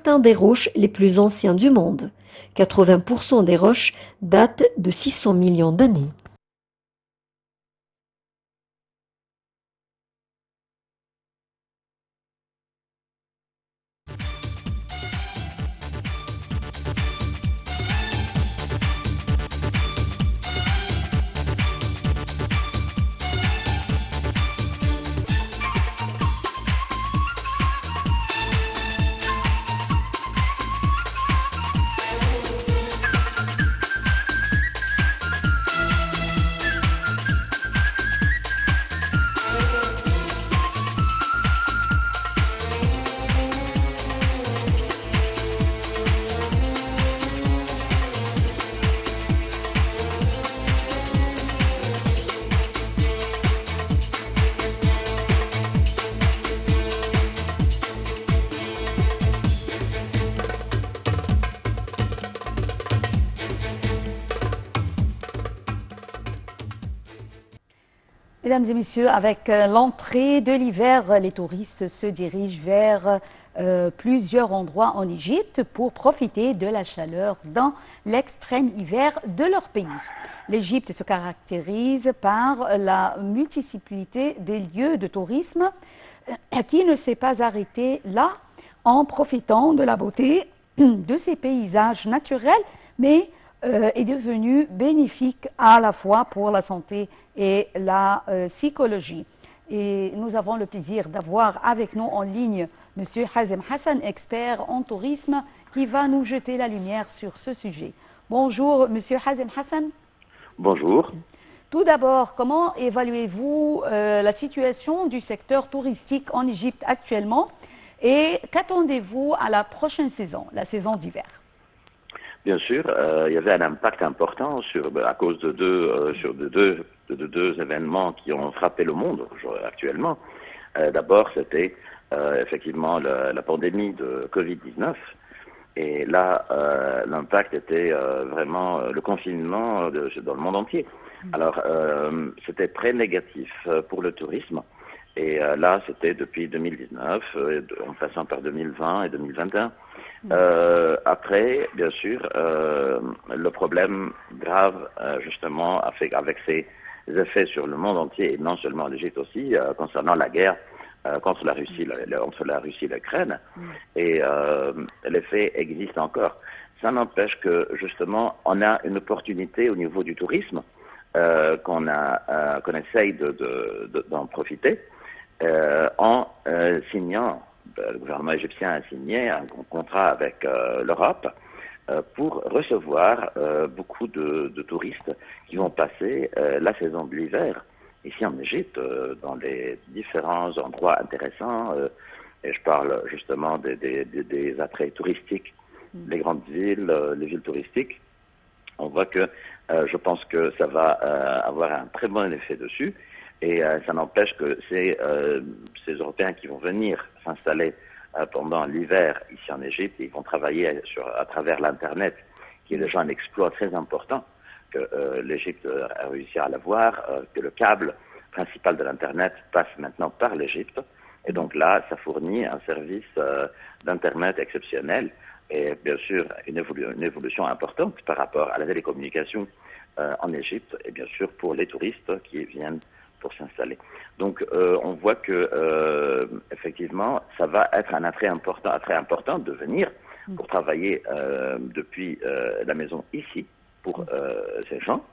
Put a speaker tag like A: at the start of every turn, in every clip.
A: certains des roches les plus anciens du monde. 80% des roches datent de 600 millions d'années.
B: Mesdames et messieurs, avec l'entrée de l'hiver, les touristes se dirigent vers plusieurs endroits en Égypte pour profiter de la chaleur dans l'extrême hiver de leur pays. L'Égypte se caractérise par la multiplicité des lieux de tourisme qui ne s'est pas arrêté là en profitant de la beauté de ses paysages naturels, mais est devenu bénéfique à la fois pour la santé et la psychologie. Et nous avons le plaisir d'avoir avec nous en ligne M. Hazem Hassan, expert en tourisme, qui va nous jeter la lumière sur ce sujet. Bonjour, M. Hazem Hassan.
C: Bonjour.
B: Tout d'abord, comment évaluez-vous la situation du secteur touristique en Égypte actuellement et qu'attendez-vous à la prochaine saison, la saison d'hiver?
C: Bien sûr, il y avait un impact important à cause de deux événements qui ont frappé le monde actuellement. D'abord, c'était effectivement la pandémie de Covid-19. Et là, l'impact était vraiment le confinement dans le monde entier. Alors, c'était très négatif pour le tourisme. Et là, c'était depuis 2019, en passant par 2020 et 2021. Après, bien sûr, le problème grave, justement, avec ses effets sur le monde entier, et non seulement l'Égypte aussi, concernant la guerre contre la Russie, entre la Russie et l'Ukraine. Et l'effet existe encore. Ça n'empêche que, justement, on a une opportunité au niveau du tourisme, qu'on essaye d'en profiter, en signant. Le gouvernement égyptien a signé un contrat avec l'Europe pour recevoir beaucoup de touristes qui vont passer la saison de l'hiver ici en Égypte, dans les différents endroits intéressants. Et je parle justement des attraits touristiques, les grandes villes, les villes touristiques. On voit que je pense que ça va avoir un très bon effet dessus. Et ça n'empêche que ces Européens qui vont venir s'installer pendant l'hiver ici en Égypte, ils vont travailler à travers l'Internet, qui est déjà un exploit très important que l'Égypte a réussi à l'avoir, que le câble principal de l'Internet passe maintenant par l'Égypte. Et donc là, ça fournit un service d'Internet exceptionnel et bien sûr une évolution importante par rapport à la télécommunication en Égypte et bien sûr pour les touristes qui viennent pour s'installer. Donc on voit que effectivement ça va être un attrait important de venir pour travailler depuis la maison ici pour ces gens.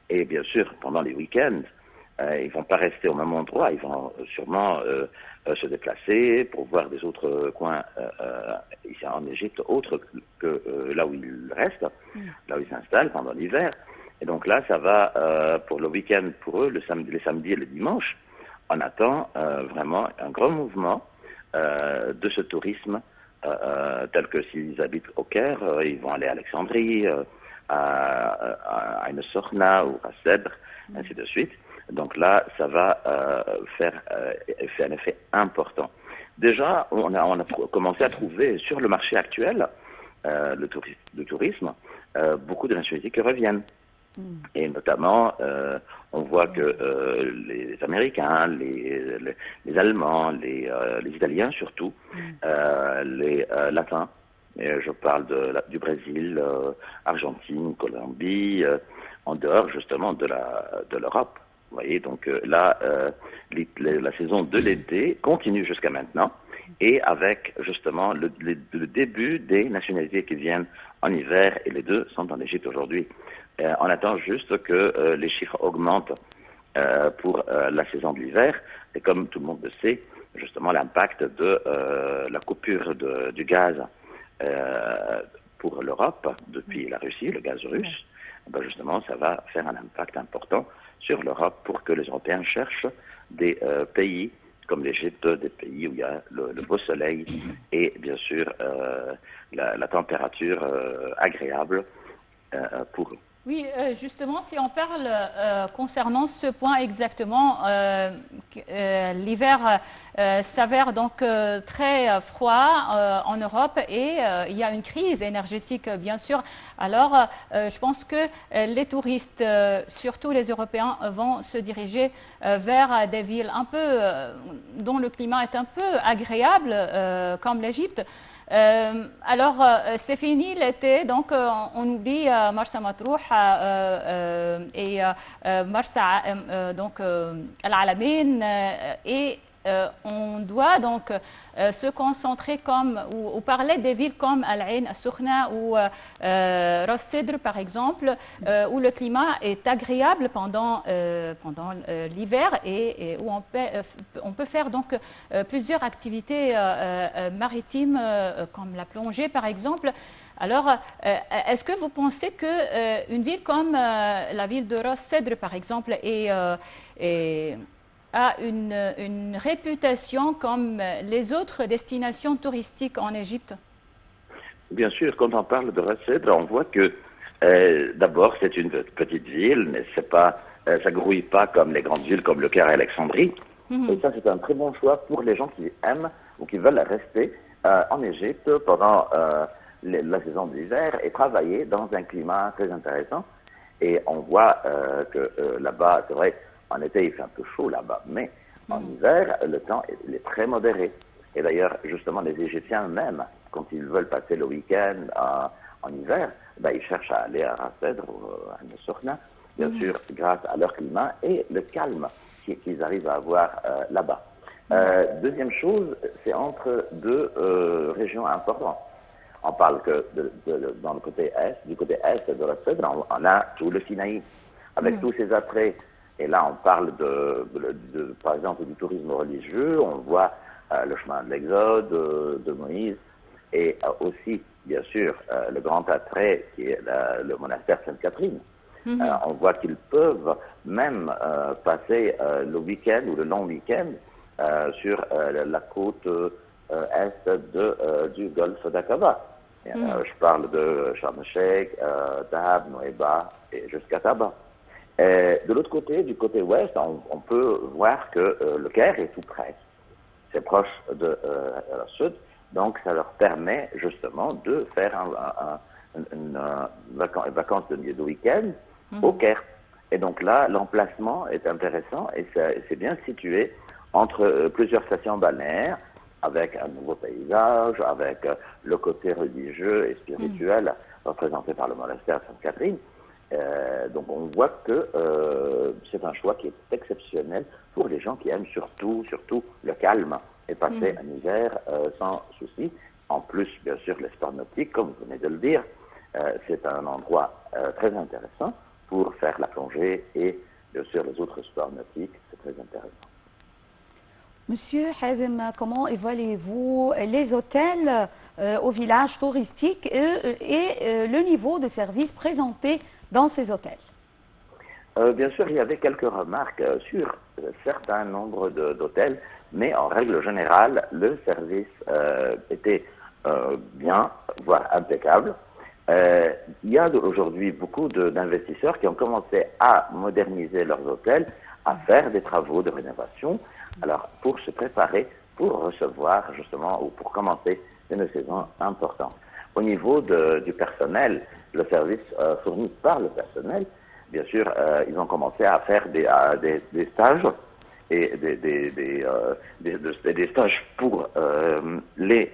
C: Et bien sûr pendant les week-ends ils vont pas rester au même endroit, ils vont sûrement se déplacer pour voir des autres coins ici en Égypte autres que là où ils restent, là où ils s'installent pendant l'hiver. Et donc là, ça va pour le week-end pour eux, les samedis et le dimanche. On attend vraiment un grand mouvement de ce tourisme, tel que s'ils habitent au Caire, ils vont aller à Alexandrie, à Ain Sorna ou à Sèdre, ainsi de suite. Donc là, ça va faire un effet important. Déjà, on a commencé à trouver sur le marché actuel, le tourisme, beaucoup de nationalités qui reviennent. Et notamment, on voit que les Américains, les Allemands, les Italiens surtout, les Latins mais je parle du Brésil, Argentine, Colombie, en dehors justement de l'Europe. Vous voyez, donc là, la saison de l'été continue jusqu'à maintenant, et avec justement le début des nationalités qui viennent en hiver, et les deux sont en Égypte aujourd'hui. On attend juste que les chiffres augmentent pour la saison de l'hiver, et comme tout le monde le sait, justement l'impact de la coupure du gaz pour l'Europe depuis la Russie, le gaz russe, ben justement ça va faire un impact important sur l'Europe pour que les Européens cherchent des pays comme l'Égypte, des pays où il y a le beau soleil et bien sûr la température agréable pour eux.
D: Oui, justement, si on parle concernant ce point exactement, l'hiver s'avère donc très froid en Europe et il y a une crise énergétique, bien sûr. Alors, je pense que les touristes, surtout les Européens, vont se diriger vers des villes un peu dont le climat est un peu agréable, comme l'Égypte. Alors, c'est fini l'été, donc on oublie Marsa Matrouh et Marsa, donc Al-Alamein, et on doit donc se concentrer ou parler des villes comme Al-Ain, Al-Soukhna ou Ras Sedr par exemple, où le climat est agréable pendant l'hiver et où on peut faire donc plusieurs activités maritimes comme la plongée par exemple. Alors, est-ce que vous pensez qu'une ville comme la ville de Ras Sedr par exemple a une réputation comme les autres destinations touristiques en Égypte?
C: Bien sûr, quand on parle de Ras Sedr, on voit que d'abord c'est une petite ville, mais c'est pas, ça grouille pas comme les grandes villes comme Le Caire et Alexandrie. Et ça, c'est un très bon choix pour les gens qui aiment ou qui veulent rester en Égypte pendant la saison d'hiver et travailler dans un climat très intéressant. Et on voit que là-bas, c'est vrai, en été, il fait un peu chaud là-bas, mais en hiver, le temps il est très modéré. Et d'ailleurs, justement, les Égyptiens même, quand ils veulent passer le week-end en hiver, ben, ils cherchent à aller à Ras Sedr ou à Soukhna, bien sûr, grâce à leur climat et le calme qu'ils arrivent à avoir là-bas. Deuxième chose, c'est entre deux régions importantes. On parle que dans le côté est, du côté est de Ras Sedr, on a tout le Sinaï, avec tous ses attraits. Et là, on parle par exemple, du tourisme religieux. On voit le chemin de l'Exode, de Moïse, et aussi, bien sûr, le grand attrait qui est le monastère Sainte-Catherine. On voit qu'ils peuvent même passer le week-end ou le long week-end sur la côte est du golfe d'Aqaba. Je parle de Sharm el-Sheikh, Dahab, Nuaiba et jusqu'à Taba. De l'autre côté, du côté ouest, on peut voir que le Caire est tout près. C'est proche de la sud, donc ça leur permet justement de faire une vacances de week-end au Caire. Et donc là, l'emplacement est intéressant et c'est bien situé entre plusieurs stations balnéaires, avec un nouveau paysage, avec le côté religieux et spirituel représenté par le monastère Sainte-Catherine. Donc on voit que c'est un choix qui est exceptionnel pour les gens qui aiment surtout le calme et passer un hiver sans souci. En plus, bien sûr, les sports nautiques, comme vous venez de le dire, c'est un endroit très intéressant pour faire la plongée et bien sûr les autres sports nautiques, c'est très intéressant.
B: Monsieur Hazem, comment évaluez-vous les hôtels au village touristique et le niveau de service présenté dans ces hôtels?
C: Bien sûr, il y avait quelques remarques sur certains nombres d'hôtels, mais en règle générale, le service était bien, voire impeccable. Il y a aujourd'hui beaucoup d'investisseurs qui ont commencé à moderniser leurs hôtels, à faire des travaux de rénovation, alors pour se préparer, pour recevoir justement, ou pour commencer une saison importante. Au niveau du personnel, le service fourni par le personnel, bien sûr, ils ont commencé à faire des stages et des stages pour les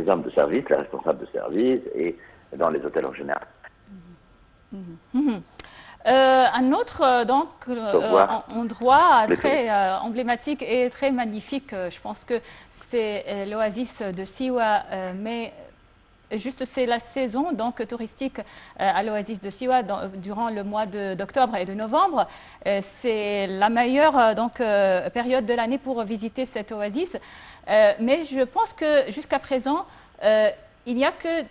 C: hommes de service, les responsables de service et dans les hôtels en général.
D: Un autre endroit très emblématique et très magnifique, je pense que c'est l'oasis de Siwa, mais juste c'est la saison donc touristique à l'oasis de Siwa durant le mois d'octobre et de novembre. C'est la meilleure période de l'année pour visiter cette oasis. Mais je pense que jusqu'à présent, il n'y a que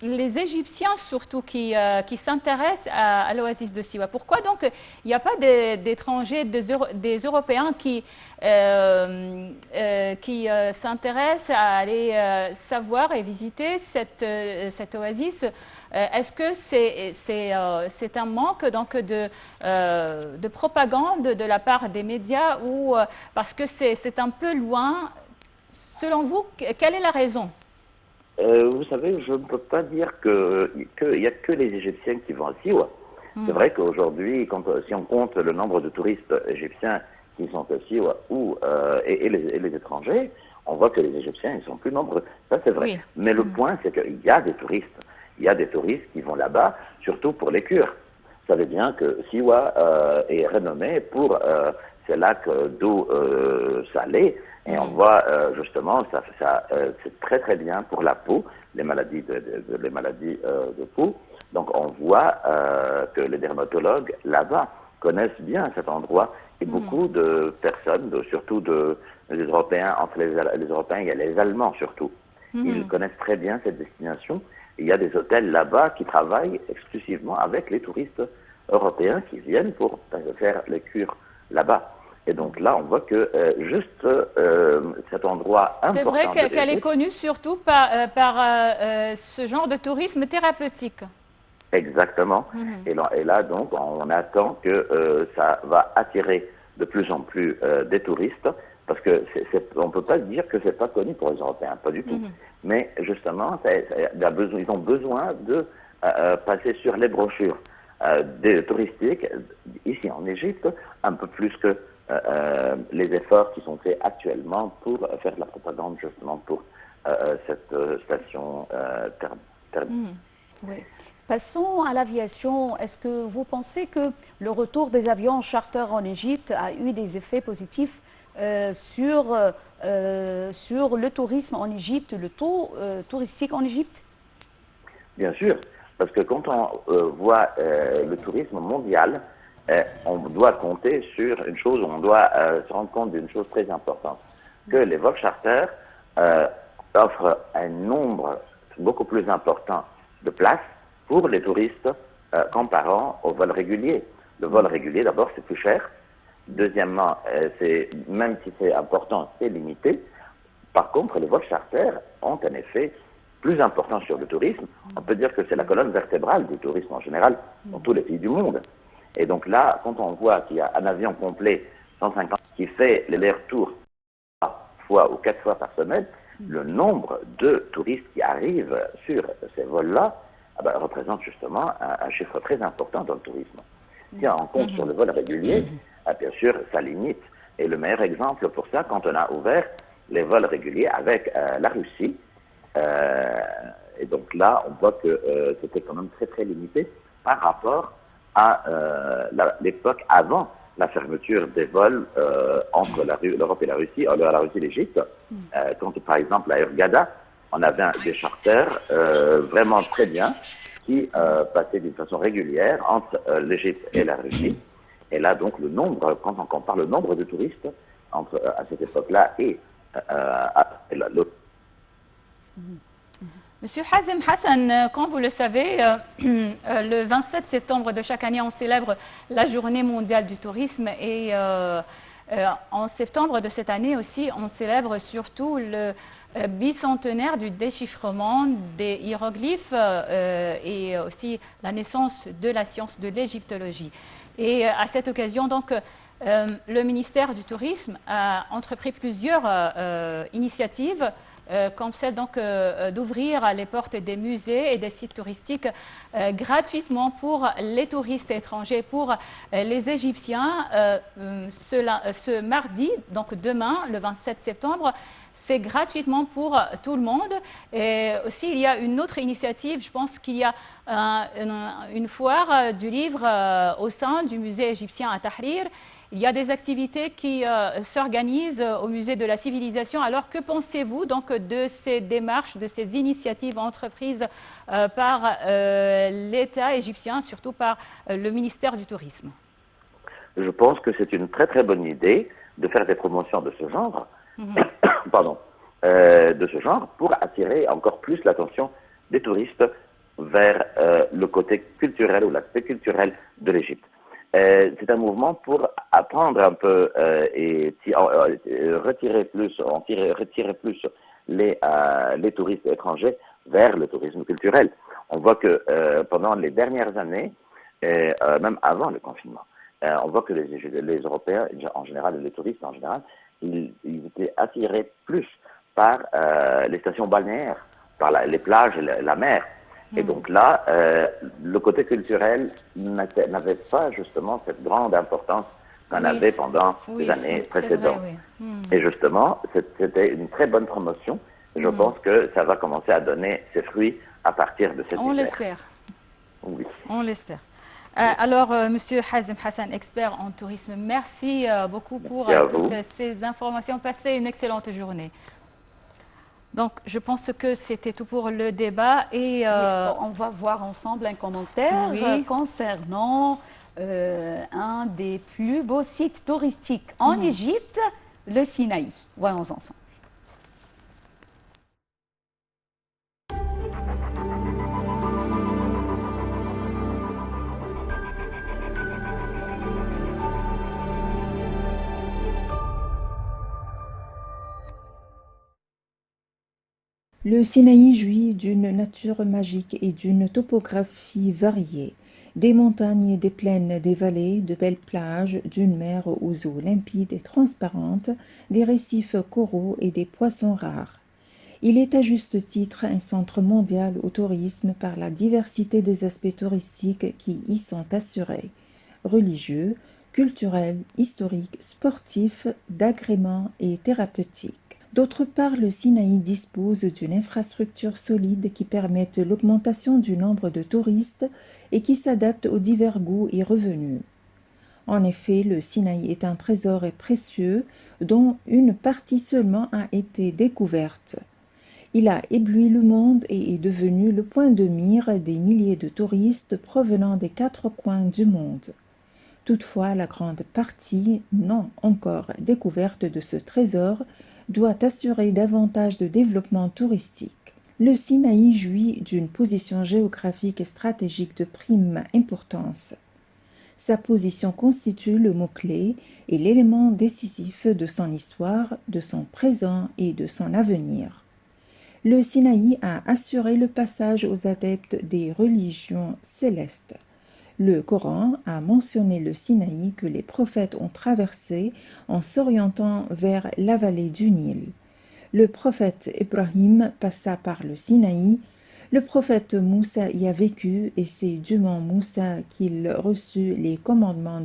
D: les Égyptiens surtout qui s'intéressent à l'oasis de Siwa. Pourquoi donc il n'y a pas d'étrangers, des Européens qui s'intéressent à aller savoir et visiter cette oasis? Est-ce que c'est un manque donc de propagande de la part des médias ou parce que c'est un peu loin? Selon vous, quelle est la raison?
C: Vous savez, je ne peux pas dire qu'il n'y a que les Égyptiens qui vont à Siwa. C'est vrai qu'aujourd'hui, si on compte le nombre de touristes égyptiens qui sont à Siwa et les étrangers, on voit que les Égyptiens ils sont plus nombreux. Ça, c'est vrai. Oui. Mais le point, c'est qu'il y a des touristes. Il y a des touristes qui vont là-bas, surtout pour les cures. Vous savez bien que Siwa est renommé pour ses lacs d'eau salée. Et on voit justement, c'est très très bien pour la peau, les maladies de peau. Donc on voit que les dermatologues là-bas connaissent bien cet endroit et beaucoup de personnes, surtout les Européens, entre les Européens et les Allemands surtout, ils connaissent très bien cette destination. Et il y a des hôtels là-bas qui travaillent exclusivement avec les touristes européens qui viennent pour faire les cures là-bas. Et donc là, on voit que juste cet endroit important...
D: C'est vrai qu'elle est connue surtout par ce genre de tourisme thérapeutique.
C: Exactement. Et là, donc, on attend que ça va attirer de plus en plus des touristes, parce que on ne peut pas dire que c'est pas connu pour les Européens, pas du tout. Mais justement, ils ont besoin de passer sur les brochures touristiques, ici en Égypte, un peu plus que les efforts qui sont faits actuellement pour faire de la propagande justement pour cette station thermique.
B: Oui. Passons à l'aviation. Est-ce que vous pensez que le retour des avions charter en Égypte a eu des effets positifs sur le tourisme en Égypte, le taux touristique en Égypte?
C: Bien sûr, parce que quand on voit le tourisme mondial, on doit compter sur une chose, on doit se rendre compte d'une chose très importante, que les vols charters offrent un nombre beaucoup plus important de places pour les touristes comparant au vol régulier. Le vol régulier, d'abord, c'est plus cher. Deuxièmement, même si c'est important, c'est limité. Par contre, les vols charters ont un effet plus important sur le tourisme. On peut dire que c'est la colonne vertébrale du tourisme en général dans tous les pays du monde. Et donc là, quand on voit qu'il y a un avion complet 150 qui fait les-retours 3 fois ou 4 fois par semaine, le nombre de touristes qui arrivent sur ces vols-là représente justement un chiffre très important dans le tourisme. Si on compte sur le vol régulier, bien sûr, ça limite. Et le meilleur exemple pour ça, quand on a ouvert les vols réguliers avec la Russie, et donc là, on voit que c'était quand même très très limité par rapport à l'époque avant la fermeture des vols entre l'Europe et la Russie, la Russie et l'Égypte. Quand par exemple à Hurghada, on avait des charters vraiment très bien qui passaient d'une façon régulière entre l'Égypte et la Russie. Et là donc le nombre, quand on compare le nombre de touristes à cette époque-là et l'autre.
D: Monsieur Hazem Hassan, comme vous le savez, le 27 septembre de chaque année, on célèbre la Journée mondiale du tourisme et en septembre de cette année aussi, on célèbre surtout le bicentenaire du déchiffrement des hiéroglyphes et aussi la naissance de la science de l'égyptologie. Et à cette occasion, donc, le ministère du Tourisme a entrepris plusieurs initiatives comme celle donc d'ouvrir les portes des musées et des sites touristiques gratuitement pour les touristes étrangers, pour les Égyptiens. Ce mardi, donc demain, le 27 septembre, c'est gratuitement pour tout le monde. Et aussi, il y a une autre initiative. Je pense qu'il y a une foire du livre au sein du musée égyptien à Tahrir. Il y a des activités qui s'organisent au musée de la civilisation. Alors, que pensez-vous donc de ces démarches, de ces initiatives entreprises par l'État égyptien, surtout par le ministère du Tourisme?
C: Je pense que c'est une très très bonne idée de faire des promotions de ce genre. Pardon, de ce genre pour attirer encore plus l'attention des touristes vers le côté culturel ou l'aspect culturel de l'Égypte. C'est un mouvement pour apprendre un peu et retirer plus les touristes étrangers vers le tourisme culturel. On voit que pendant les dernières années, même avant le confinement, on voit que les Européens en général, les touristes en général, ils étaient attirés plus par les stations balnéaires, par les plages et la mer. Et donc là, le côté culturel n'avait pas justement cette grande importance qu'on avait pendant les années précédentes.
D: Vrai, oui.
C: Et justement, c'était une très bonne promotion. Et je pense que ça va commencer à donner ses fruits à partir de cet hiver.
D: On l'espère.
C: Oui.
D: On l'espère. Alors, Monsieur Hazem Hassan, expert en tourisme, merci beaucoup pour toutes ces informations. Passez une excellente journée. Donc, je pense que c'était tout pour le débat. Et
B: on va voir ensemble un commentaire concernant un des plus beaux sites touristiques en Égypte, le Sinaï. Voyons ensemble.
E: Le Sinaï jouit d'une nature magique et d'une topographie variée. Des montagnes, des plaines, des vallées, de belles plages, d'une mer aux eaux limpides et transparentes, des récifs coraux et des poissons rares. Il est à juste titre un centre mondial au tourisme par la diversité des aspects touristiques qui y sont assurés, religieux, culturels, historiques, sportifs, d'agréments et thérapeutiques. D'autre part, le Sinaï dispose d'une infrastructure solide qui permet l'augmentation du nombre de touristes et qui s'adapte aux divers goûts et revenus. En effet, le Sinaï est un trésor précieux dont une partie seulement a été découverte. Il a ébloui le monde et est devenu le point de mire des milliers de touristes provenant des 4 coins du monde. Toutefois, la grande partie non encore découverte de ce trésor doit assurer davantage de développement touristique. Le Sinaï jouit d'une position géographique et stratégique de prime importance. Sa position constitue le mot-clé et l'élément décisif de son histoire, de son présent et de son avenir. Le Sinaï a assuré le passage aux adeptes des religions célestes. Le Coran a mentionné le Sinaï que les prophètes ont traversé en s'orientant vers la vallée du Nil. Le prophète Ibrahim passa par le Sinaï. Le prophète Moussa y a vécu et c'est du mont Moussa qu'il reçut les commandements